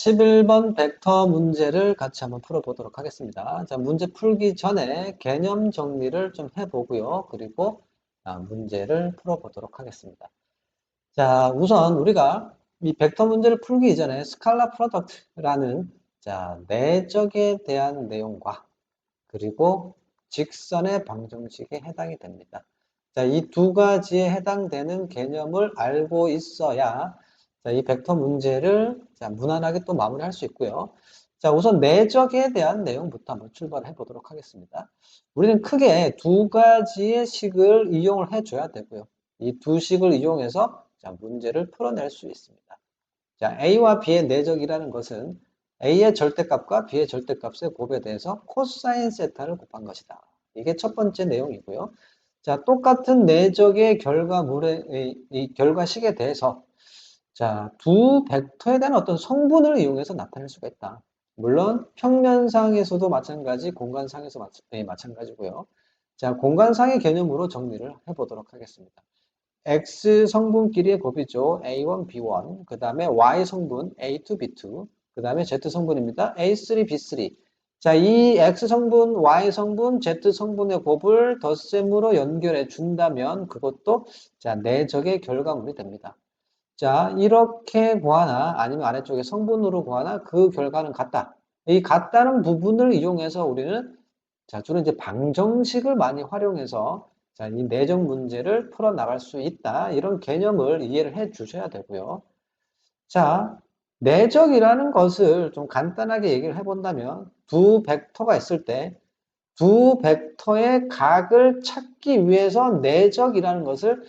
11번 벡터 문제를 같이 한번 풀어보도록 하겠습니다. 자, 문제 풀기 전에 개념 정리를 좀 해보고요. 그리고 문제를 풀어보도록 하겠습니다. 자, 우선 우리가 이 벡터 문제를 풀기 이전에 스칼라 프로덕트라는 내적에 대한 내용과 그리고 직선의 방정식에 해당이 됩니다. 자, 이 두 가지에 해당되는 개념을 알고 있어야 이 벡터 문제를 무난하게 또 마무리할 수 있고요. 자, 우선 내적에 대한 내용부터 한번 출발해 보도록 하겠습니다. 우리는 크게 두 가지의 식을 이용을 해줘야 되고요. 이 두 식을 이용해서 문제를 풀어낼 수 있습니다. 자, A와 B의 내적이라는 것은 A의 절대값과 B의 절대값의 곱에 대해서 코사인 세타를 곱한 것이다. 이게 첫 번째 내용이고요. 자, 똑같은 내적의 결과물의 이 결과식에 대해서 두 벡터에 대한 어떤 성분을 이용해서 나타낼 수가 있다. 물론 평면상에서도 마찬가지, 공간상에서 마찬가지고요. 자, 공간상의 개념으로 정리를 해보도록 하겠습니다. X 성분끼리의 곱이죠. A1, B1. 그 다음에 Y 성분 A2, B2. 그 다음에 Z 성분입니다. A3, B3. 자, 이 X 성분, Y 성분, Z 성분의 곱을 덧셈으로 연결해 준다면 그것도 내적의 결과물이 됩니다. 자, 이렇게 구하나 아니면 아래쪽에 성분으로 구하나 그 결과는 같다. 이 같다는 부분을 이용해서 우리는 주로 이제 방정식을 많이 활용해서 이 내적 문제를 풀어나갈 수 있다. 이런 개념을 이해를 해 주셔야 되고요. 자, 내적이라는 것을 좀 간단하게 얘기를 해본다면 두 벡터가 있을 때 두 벡터의 각을 찾기 위해서 내적이라는 것을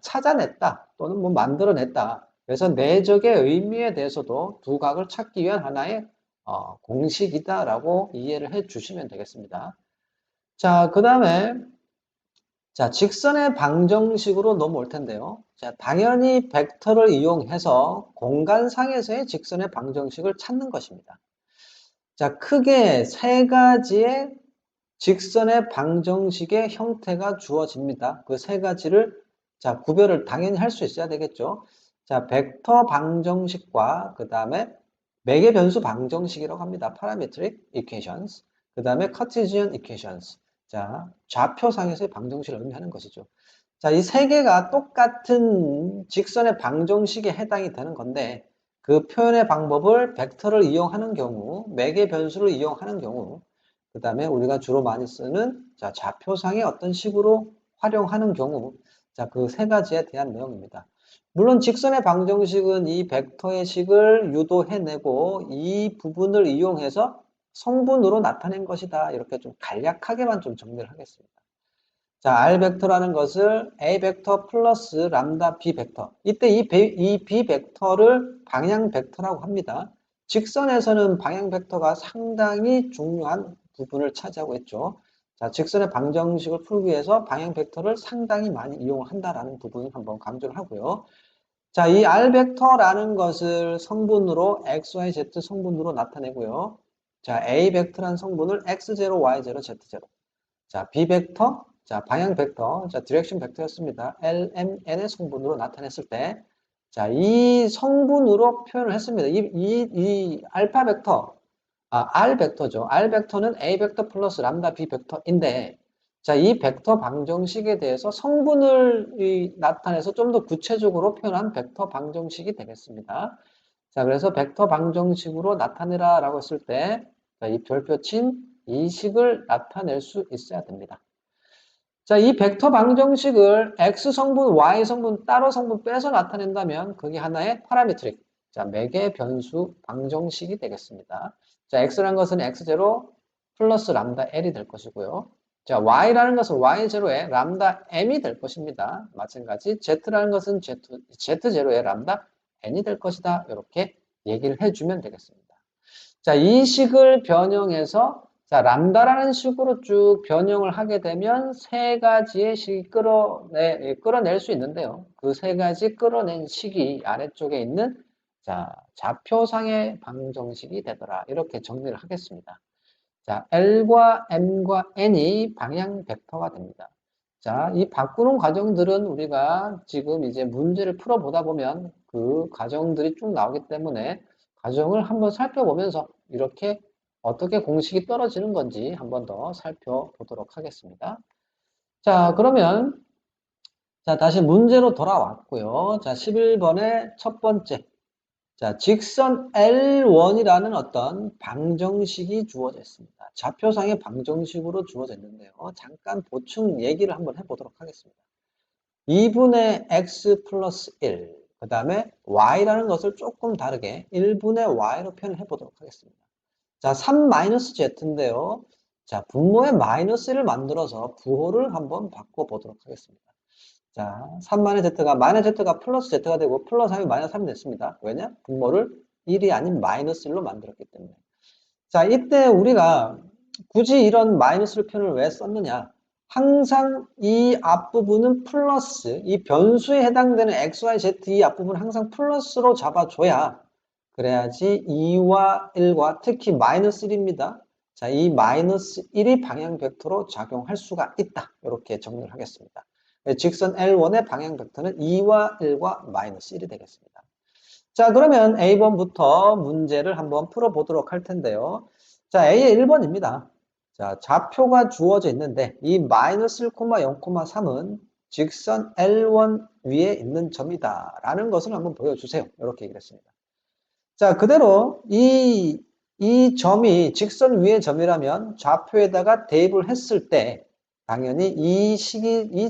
찾아냈다 또는 뭐 만들어냈다. 그래서 내적의 의미에 대해서도 두 각을 찾기 위한 하나의 공식이다라고 이해를 해 주시면 되겠습니다. 자, 그 다음에 직선의 방정식으로 넘어올 텐데요. 자, 당연히 벡터를 이용해서 공간상에서의 직선의 방정식을 찾는 것입니다. 자, 크게 세 가지의 직선의 방정식의 형태가 주어집니다. 그 세 가지를 구별을 당연히 할 수 있어야 되겠죠. 자, 벡터 방정식과 그 다음에 매개 변수 방정식이라고 합니다. Parametric equations. 그 다음에 Cartesian equations. 자, 좌표상에서의 방정식을 의미하는 것이죠. 자, 이 세 개가 똑같은 직선의 방정식에 해당이 되는 건데 그 표현의 방법을 벡터를 이용하는 경우, 매개 변수를 이용하는 경우, 그 다음에 우리가 주로 많이 쓰는 좌표상의 어떤 식으로 활용하는 경우, 그 세 가지에 대한 내용입니다. 물론 직선의 방정식은 이 벡터의 식을 유도해내고 이 부분을 이용해서 성분으로 나타낸 것이다. 이렇게 좀 간략하게만 좀 정리를 하겠습니다. 자, R 벡터라는 것을 A 벡터 플러스 람다 B 벡터. 이때 이 B 벡터를 방향 벡터라고 합니다. 직선에서는 방향 벡터가 상당히 중요한 부분을 차지하고 있죠. 자, 직선의 방정식을 풀기 위해서 방향 벡터를 상당히 많이 이용한다라는 부분을 한번 강조를 하고요. 자, 이 R 벡터라는 것을 성분으로 X, Y, Z 성분으로 나타내고요. 자, A 벡터라는 성분을 X0, Y0, Z0. 자, B 벡터, 방향 벡터, 디렉션 벡터였습니다. LMN의 성분으로 나타냈을 때, 이 성분으로 표현을 했습니다. 이 알파 벡터, R 벡터죠. R 벡터는 A 벡터 플러스 람다 B 벡터인데, 이 벡터 방정식에 대해서 성분을 나타내서 좀 더 구체적으로 표현한 벡터 방정식이 되겠습니다. 자, 그래서 벡터 방정식으로 나타내라 라고 했을 때, 이 별표 친 이 식을 나타낼 수 있어야 됩니다. 자, 이 벡터 방정식을 X 성분, Y 성분, 따로 성분 빼서 나타낸다면 그게 하나의 파라메트릭, 매개 변수 방정식이 되겠습니다. 자, X라는 것은 X0 플러스 람다 L이 될 것이고요. 자, Y라는 것은 Y0의 람다 M이 될 것입니다. 마찬가지 Z라는 것은 Z0의 람다 N이 될 것이다. 이렇게 얘기를 해주면 되겠습니다. 자, 이 식을 변형해서 람다라는 식으로 쭉 변형을 하게 되면 세 가지의 식이 끌어낼 수 있는데요. 그 세 가지 끌어낸 식이 아래쪽에 있는 좌표상의 방정식이 되더라. 이렇게 정리를 하겠습니다. 자, L과 M과 N이 방향 벡터가 됩니다. 자, 이 바꾸는 과정들은 우리가 지금 이제 문제를 풀어보다 보면 그 과정들이 쭉 나오기 때문에 과정을 한번 살펴보면서 이렇게 어떻게 공식이 떨어지는 건지 한번 더 살펴보도록 하겠습니다. 자, 그러면 자, 다시 문제로 돌아왔고요. 자, 11번의 첫 번째. 자, 직선 L1이라는 어떤 방정식이 주어져 있습니다. 좌표상의 방정식으로 주어져 있는데요. 잠깐 보충 얘기를 한번 해보도록 하겠습니다. 2분의 x 플러스 1, 그 다음에 y라는 것을 조금 다르게 1분의 y로 표현해 보도록 하겠습니다. 자, 3-z인데요. 자, 분모의 마이너스를 만들어서 부호를 한번 바꿔보도록 하겠습니다. 자, 3-z가 플러스 z가 되고 플러스 3이 마이너스 3이 됐습니다. 왜냐? 분모를 1이 아닌 마이너스 1로 만들었기 때문에. 자, 이때 우리가 굳이 이런 마이너스를 표현을 왜 썼느냐? 항상 이 앞부분은 플러스, 이 변수에 해당되는 x, y, z 이 앞부분은 항상 플러스로 잡아줘야 그래야지 2와 1과 특히 마이너스 1입니다. 자, 이 마이너스 1이 방향 벡터로 작용할 수가 있다. 이렇게 정리를 하겠습니다. 직선 L1의 방향 벡터는 2와 1과 마이너스 1이 되겠습니다. 자, 그러면 A번부터 문제를 한번 풀어보도록 할 텐데요. 자, A의 1번입니다. 자, 좌표가 주어져 있는데 이 마이너스 1, 0,3은 직선 L1 위에 있는 점이다 라는 것을 한번 보여주세요. 이렇게 얘기를 했습니다. 자, 그대로 이 점이 직선 위의 점이라면 좌표에다가 대입을 했을 때 당연히 이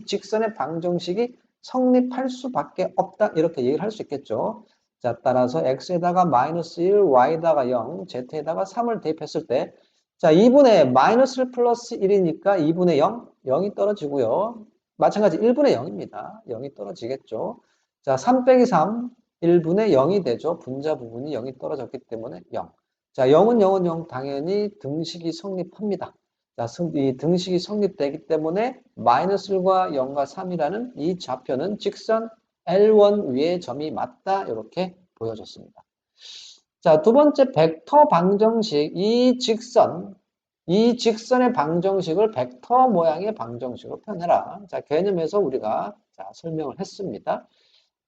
직선의 방정식이 성립할 수밖에 없다 이렇게 얘기를 할 수 있겠죠. 자, 따라서 x에다가 마이너스 1, y에다가 0, z에다가 3을 대입했을 때 자, 2분의 마이너스 1 플러스 1이니까 2분의 0, 0이 떨어지고요. 마찬가지 1분의 0입니다. 0이 떨어지겠죠. 자, 3 빼기 3, 1분의 0이 되죠. 분자 부분이 0이 떨어졌기 때문에 0. 자, 0은 0은 0, 당연히 등식이 성립합니다. 자, 이 등식이 성립되기 때문에 마이너스 1과 0과 3이라는 이 좌표는 직선 L1 위의 점이 맞다. 이렇게 보여줬습니다. 자, 두 번째 벡터 방정식. 이 직선의 방정식을 벡터 모양의 방정식으로 표현해라. 자, 개념에서 우리가 설명을 했습니다.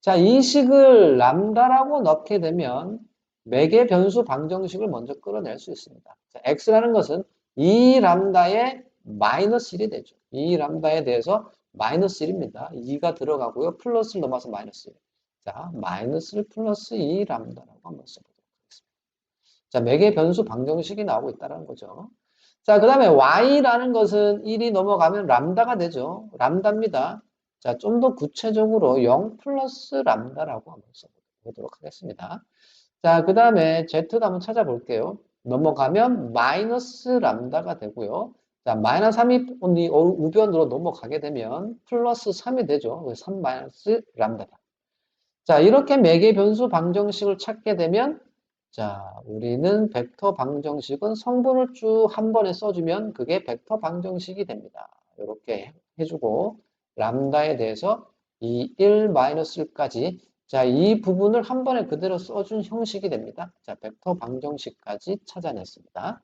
자, 이 식을 람다라고 넣게 되면 매개 변수 방정식을 먼저 끌어낼 수 있습니다. 자, x라는 것은 2람다의 마이너스 1이 되죠. 2람다에 대해서 마이너스 1입니다. 2가 들어가고요. 플러스를 넘어서 마이너스 1. 자, 마이너스 1 플러스 2람다라고 한번 써보도록 하겠습니다. 자, 매개 변수 방정식이 나오고 있다는 거죠. 자, 그 다음에 y라는 것은 1이 넘어가면 람다가 되죠. 람다입니다. 자, 좀 더 구체적으로 0 플러스 람다라고 한번 써보도록 하겠습니다. 자, 그 다음에 z도 한번 찾아볼게요. 넘어가면 마이너스 람다가 되고요. 자, 마이너스 3이 우변으로 넘어가게 되면 플러스 3이 되죠. 3 마이너스 람다다. 자, 이렇게 매개 변수 방정식을 찾게 되면 자, 우리는 벡터 방정식은 성분을 쭉 한 번에 써주면 그게 벡터 방정식이 됩니다. 이렇게 해주고 람다에 대해서 이 1-1까지 자, 이 부분을 한 번에 그대로 써준 형식이 됩니다. 자, 벡터 방정식까지 찾아냈습니다.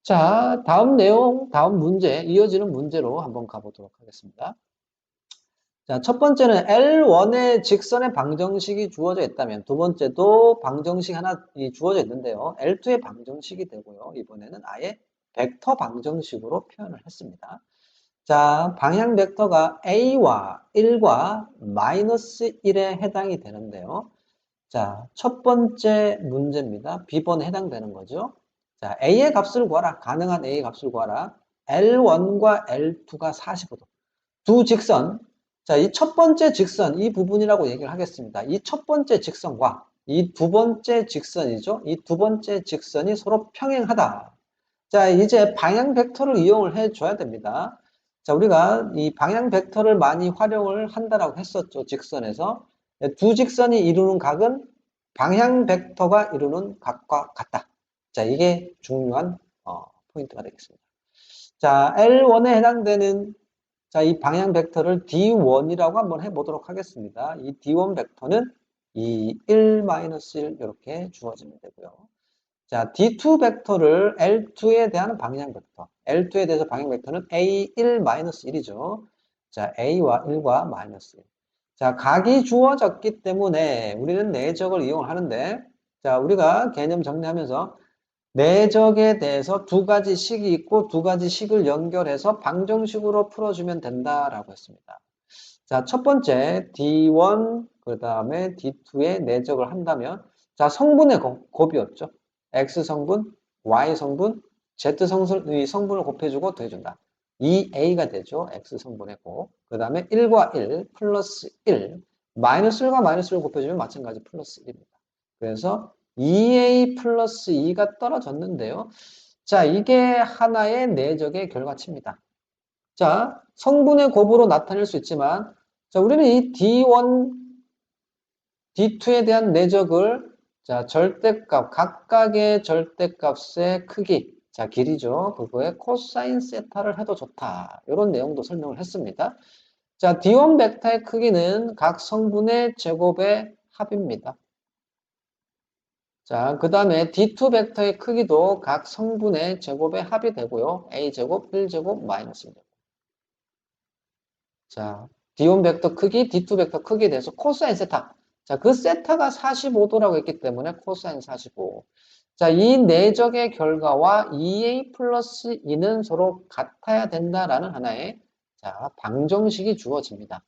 자, 다음 내용, 다음 문제, 이어지는 문제로 한번 가보도록 하겠습니다. 자, 첫 번째는 L1의 직선의 방정식이 주어져 있다면 두 번째도 방정식 하나 주어져 있는데요. L2의 방정식이 되고요. 이번에는 아예 벡터 방정식으로 표현을 했습니다. 자, 방향 벡터가 A와 1과 마이너스 1에 해당이 되는데요. 자, 첫 번째 문제입니다. B번에 해당되는 거죠. 자, A의 값을 구하라. 가능한 A의 값을 구하라. L1과 L2가 45도. 두 직선. 자, 이 첫 번째 직선, 이 부분이라고 얘기를 하겠습니다. 이 첫 번째 직선과 이 두 번째 직선이죠. 이 두 번째 직선이 서로 평행하다. 자, 이제 방향 벡터를 이용을 해줘야 됩니다. 자, 우리가 이 방향 벡터를 많이 활용을 한다라고 했었죠. 직선에서. 두 직선이 이루는 각은 방향 벡터가 이루는 각과 같다. 자, 이게 중요한 포인트가 되겠습니다. 자, L1에 해당되는 자, 이 방향 벡터를 D1이라고 한번 해보도록 하겠습니다. 이 D1 벡터는 이 1-1 이렇게 주어지면 되고요. 자, D2 벡터를 L2에 대한 방향 벡터. L2에 대해서 방향 벡터는 A1-1이죠. 자, A와 1과 마이너스 1. 자, 각이 주어졌기 때문에 우리는 내적을 이용하는데, 자, 우리가 개념 정리하면서 내적에 대해서 두 가지 식이 있고 두 가지 식을 연결해서 방정식으로 풀어주면 된다라고 했습니다. 자, 첫 번째 D1 그 다음에 D2의 내적을 한다면 자, 성분의 곱이었죠. X 성분, Y 성분, Z 성분을 곱해주고 더해준다. 2A가 되죠. X 성분의 곱. 그 다음에 1과 1 플러스 1 마이너스 1과 마이너스 1을 곱해주면 마찬가지 플러스 1입니다. 그래서 2A 플러스 2가 떨어졌는데요. 자, 이게 하나의 내적의 결과치입니다. 자, 성분의 곱으로 나타낼 수 있지만, 자, 우리는 이 D1, D2에 대한 내적을, 자, 절대값, 각각의 절대값의 크기, 자, 길이죠. 그거에 코사인 세타를 해도 좋다. 이런 내용도 설명을 했습니다. 자, D1 벡터의 크기는 각 성분의 제곱의 합입니다. 자, 그 다음에 D2 벡터의 크기도 각 성분의 제곱의 합이 되고요. A제곱, 1제곱, 마이너스 1제곱. 자, D1 벡터 크기, D2 벡터 크기에 대해서 코사인 세타. 자, 그 세타가 45도라고 했기 때문에 코사인 45. 자, 이 내적의 결과와 2A 플러스 2는 서로 같아야 된다라는 하나의 자, 방정식이 주어집니다.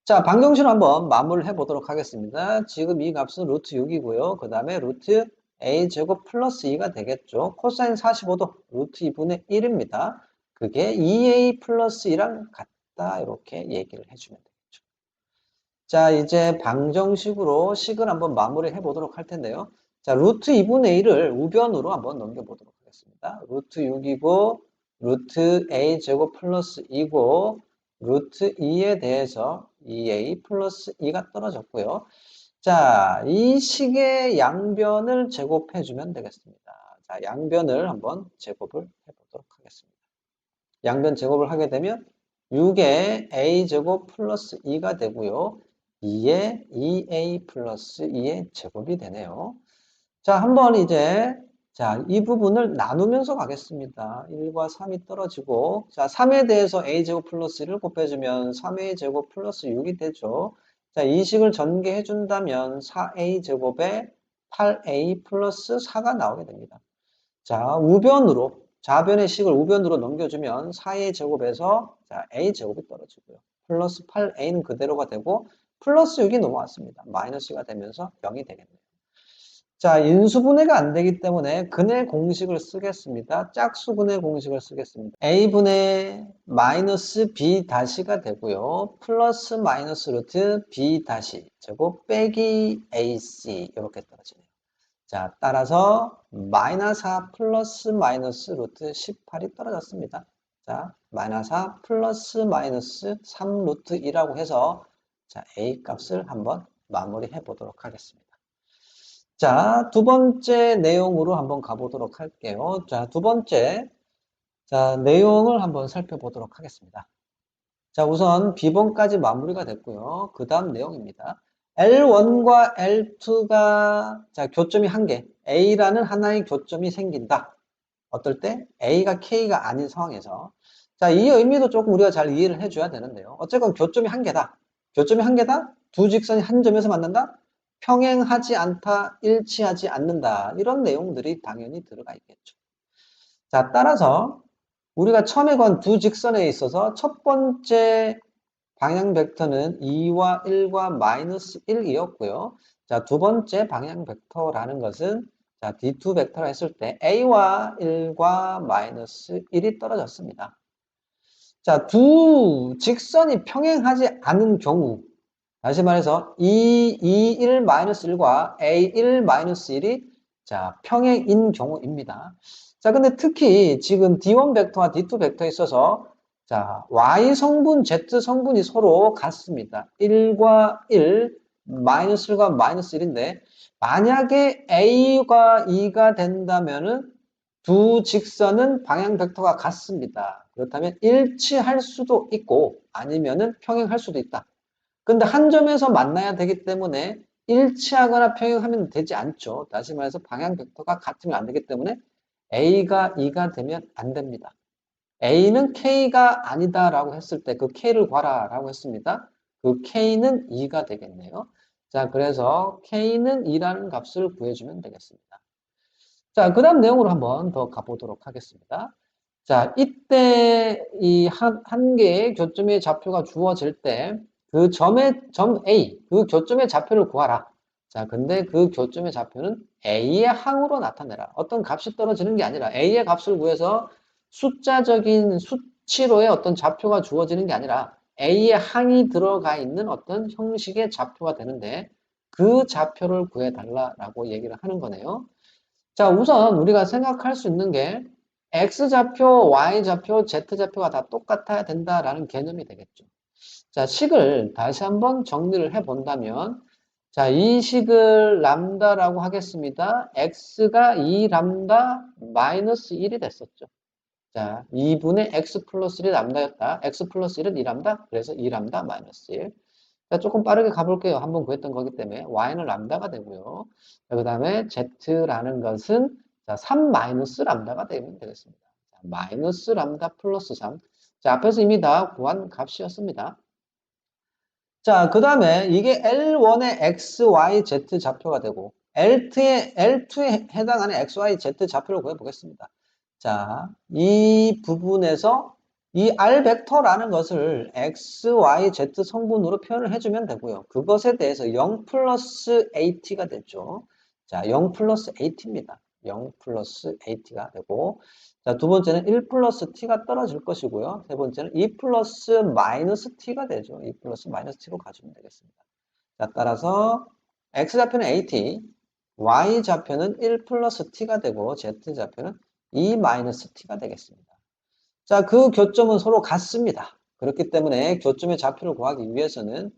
자, 방정식을 한번 마무리를 해보도록 하겠습니다. 지금 이 값은 루트 6이고요. 그 다음에 루트 A제곱 플러스 2가 되겠죠. 코사인 45도 루트 2분의 1입니다. 그게 2A 플러스 2랑 같다. 이렇게 얘기를 해주면 되겠죠. 자, 이제 방정식으로 식을 한번 마무리해 보도록 할 텐데요. 자, 루트 2분의 1을 우변으로 한번 넘겨보도록 하겠습니다. 루트 6이고, 루트 A제곱 플러스 2고, 루트 2에 대해서 2A 플러스 2가 떨어졌고요. 자, 이 식의 양변을 제곱해주면 되겠습니다. 자, 양변을 한번 제곱을 해보도록 하겠습니다. 양변 제곱을 하게 되면 6의 A제곱 플러스 2가 되고요. 2의 2A 플러스 2의 제곱이 되네요. 자, 한번 이제 자, 이 부분을 나누면서 가겠습니다. 1과 3이 떨어지고 자, 3에 대해서 A제곱 플러스 1을 곱해주면 3A 제곱 플러스 6이 되죠. 자, 이 식을 전개해 준다면 4A 제곱에 8A 플러스 4가 나오게 됩니다. 자, 우변으로 좌변의 식을 우변으로 넘겨주면 4A 제곱에서 자, A 제곱이 떨어지고요. 플러스 8A는 그대로가 되고 플러스 6이 넘어왔습니다. 마이너스가 되면서 0이 되겠네요. 자, 인수분해가 안 되기 때문에 근의 공식을 쓰겠습니다. 짝수근의 공식을 쓰겠습니다. A분의 마이너스 B 다시가 되고요. 플러스 마이너스 루트 B 다시 제곱 빼기 AC 이렇게 떨어지네요. 자, 따라서 마이너스 4 플러스 마이너스 루트 18이 떨어졌습니다. 자, 마이너스 4 플러스 마이너스 3 루트 2라고 해서 자, A 값을 한번 마무리해 보도록 하겠습니다. 자, 두 번째 내용으로 한번 가보도록 할게요. 자, 두 번째 자, 내용을 한번 살펴보도록 하겠습니다. 자, 우선 B번까지 마무리가 됐고요. 그 다음 내용입니다. L1과 L2가 자, 교점이 한 개, A라는 하나의 교점이 생긴다. 어떨 때? A가 K가 아닌 상황에서. 자, 이 의미도 조금 우리가 잘 이해를 해줘야 되는데요. 어쨌건 교점이 한 개다. 교점이 한 개다? 두 직선이 한 점에서 만난다? 평행하지 않다, 일치하지 않는다. 이런 내용들이 당연히 들어가 있겠죠. 자, 따라서 우리가 처음에 건 두 직선에 있어서 첫 번째 방향 벡터는 2와 1과 마이너스 1이었고요. 자, 두 번째 방향 벡터라는 것은 자, D2 벡터라 했을 때 A와 1과 마이너스 1이 떨어졌습니다. 자, 두 직선이 평행하지 않은 경우 다시 말해서 1 마이너스 1과 A1 마이너스 1이 자, 평행인 경우입니다. 자, 근데 특히 지금 D1 벡터와 D2 벡터에 있어서 자, Y 성분, Z 성분이 서로 같습니다. 1과 1, 마이너스 1과 마이너스 1인데 만약에 A가 2가 된다면은 두 직선은 방향 벡터가 같습니다. 그렇다면 일치할 수도 있고 아니면은 평행할 수도 있다. 근데 한 점에서 만나야 되기 때문에 일치하거나 평행하면 되지 않죠. 다시 말해서 방향 벡터가 같으면 안 되기 때문에 A가 2가 되면 안 됩니다. A는 K가 아니다라고 했을 때 그 K를 구하라라고 했습니다. 그 K는 2가 되겠네요. 자, 그래서 K는 2라는 값을 구해주면 되겠습니다. 자, 그 다음 내용으로 한번 더 가보도록 하겠습니다. 자, 이때 이 한 개의 교점의 좌표가 주어질 때 그 점 A, 그 교점의 좌표를 구하라. 자, 근데 그 교점의 좌표는 A의 항으로 나타내라. 어떤 값이 떨어지는 게 아니라 A의 값을 구해서 숫자적인 수치로의 어떤 좌표가 주어지는 게 아니라 A의 항이 들어가 있는 어떤 형식의 좌표가 되는데 그 좌표를 구해달라라고 얘기를 하는 거네요. 자, 우선 우리가 생각할 수 있는 게 X좌표, Y좌표, Z좌표가 다 똑같아야 된다라는 개념이 되겠죠. 자, 식을 다시 한번 정리를 해 본다면, 자, 이 식을 람다라고 하겠습니다. X가 2람다 마이너스 1이 됐었죠. 자, 2분의 X 플러스 1이 람다였다. X 플러스 1은 2람다. 그래서 2람다 마이너스 1. 자, 조금 빠르게 가볼게요. 한번 구했던 거기 때문에. Y는 람다가 되고요. 그 다음에 Z라는 것은 자, 3 마이너스 람다가 되면 되겠습니다. 자, 마이너스 람다 플러스 3. 자, 앞에서 이미 다 구한 값이었습니다. 자, 그 다음에 이게 L1의 X, Y, Z 좌표가 되고 L2에 해당하는 X, Y, Z 좌표를 구해보겠습니다. 자, 이 부분에서 이 R 벡터라는 것을 X, Y, Z 성분으로 표현을 해주면 되고요. 그것에 대해서 0 플러스 AT가 됐죠. 자, 0 플러스 AT입니다. 0 플러스 AT가 되고, 자, 두 번째는 1 플러스 T가 떨어질 것이고요. 세 번째는 2 플러스 마이너스 T가 되죠. 2 플러스 마이너스 T로 가주면 되겠습니다. 자, 따라서 X좌표는 AT, Y좌표는 1 플러스 T가 되고, Z좌표는 2 마이너스 T가 되겠습니다. 자, 그 교점은 서로 같습니다. 그렇기 때문에 교점의 좌표를 구하기 위해서는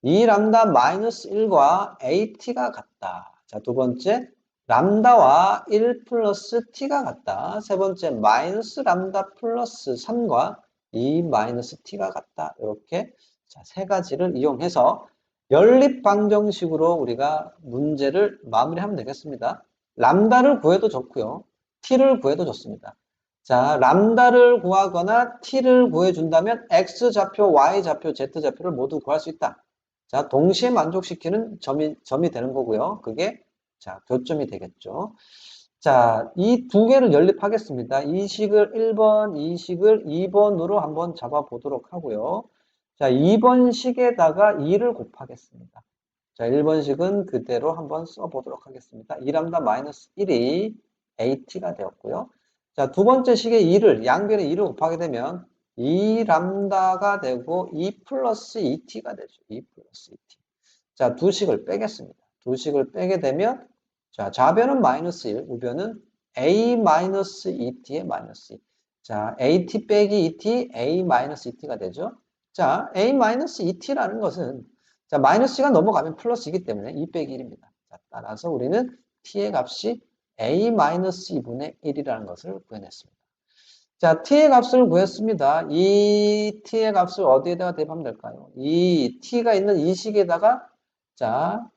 2람다 마이너스 1과 AT가 같다. 자, 두 번째, 람다와 1 플러스 T가 같다. 세 번째, 마이너스 람다 플러스 3과 2 마이너스 T가 같다. 이렇게 자, 세 가지를 이용해서 연립방정식으로 우리가 문제를 마무리하면 되겠습니다. 람다를 구해도 좋고요. T를 구해도 좋습니다. 자, 람다를 구하거나 t를 구해준다면 x좌표, y좌표, z좌표를 모두 구할 수 있다. 자, 동시에 만족시키는 점이 되는 거고요. 그게 자, 교점이 되겠죠. 자, 이 두 개를 연립하겠습니다. 이 식을 1번, 이 식을 2번으로 한번 잡아보도록 하고요. 자, 2번 식에다가 2를 곱하겠습니다. 자, 1번 식은 그대로 한번 써보도록 하겠습니다. 2람다 마이너스 1이 AT가 되었고요. 자, 두 번째 식의 2를, 양변에 2를 곱하게 되면 2람다가 되고 2 플러스 2t가 되죠. 2 플러스 2t. 자, 두 식을 빼겠습니다. 두 식을 빼게 되면 자, 좌변은 마이너스 1, 우변은 a 마이너스 2t의 마이너스 2. 자, at 빼기 2t, a 마이너스 2t가 되죠. 자, a 마이너스 2t라는 것은 자, 마이너스가 넘어가면 플러스이기 때문에 2 빼기 1입니다. 자, 따라서 우리는 t의 값이 a-2분의 1이라는 것을 구해냈습니다. 자, t의 값을 구했습니다. 이 t의 값을 어디에다가 대입하면 될까요? 이 t가 있는 이 식에다가 자,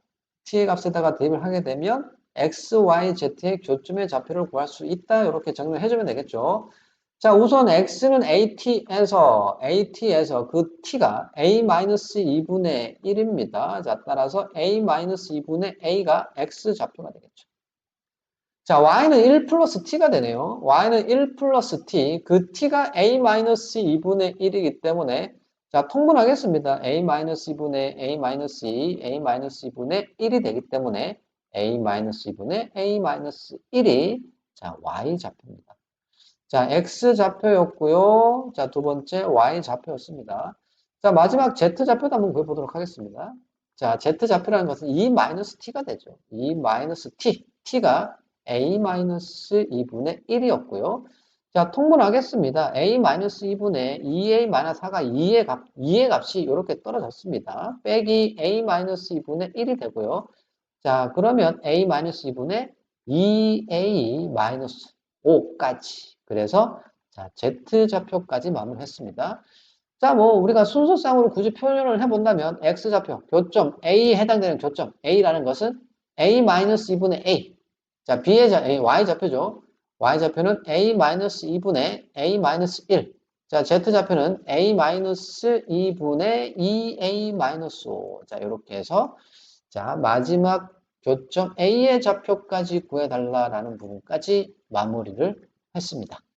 t의 값에다가 대입을 하게 되면 x, y, z의 교점의 좌표를 구할 수 있다. 이렇게 정리를 해주면 되겠죠. 자, 우선 x는 at에서 그 t가 a-2분의 1입니다. 자, 따라서 a-2분의 a가 x 좌표가 되겠죠. 자, y는 1 플러스 t가 되네요. y는 1 플러스 t, 그 t가 a-2분의 1이기 때문에 자, 통분하겠습니다. a-2분의 a-2, a-2분의 1이 되기 때문에 a-2분의 a-1이 자, y좌표입니다. 자, x좌표였고요. 자, 두 번째 y좌표였습니다. 자, 마지막 z좌표도 한번 구해보도록 하겠습니다. 자, z좌표라는 것은 2-t가 되죠. 2-t, t가 a-2분의 1이었고요. 자, 통분하겠습니다. a-2분의 2a-4가 2의 값이 이렇게 떨어졌습니다. 빼기 a-2분의 1이 되고요. 자, 그러면 a-2분의 2a-5까지. 그래서 자, z좌표까지 마무리했습니다. 자, 뭐 우리가 순서상으로 굳이 표현을 해본다면 x좌표, 교점, a에 해당되는 교점, a라는 것은 a-2분의 a. 자, y좌표죠. y좌표는 a-2분의 a-1. 자, z좌표는 a-2분의 2a-5. 자, 이렇게 해서 자, 마지막 교점 A의 좌표까지 구해달라라는 부분까지 마무리를 했습니다.